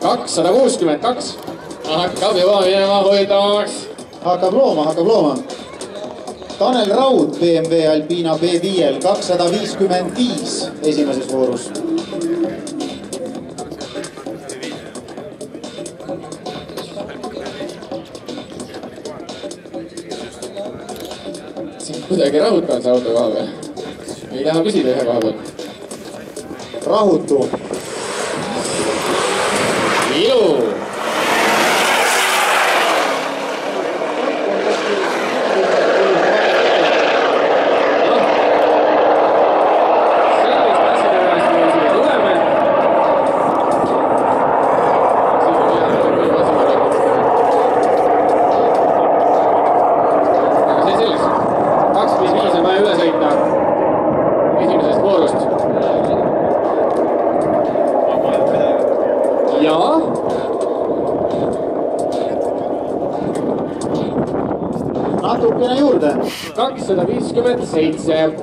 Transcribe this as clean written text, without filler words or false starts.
262. Hakkab juba minema hoidamaks. Hakkab looma. Tanel Raud BMW Alpina B5-l 255 esimeses voorus. Siin kuidagi rahutu on see auto koha peal. Ei taha püsida ühe koha peal. Rahutu. Ilu! Natukene juurde. 257.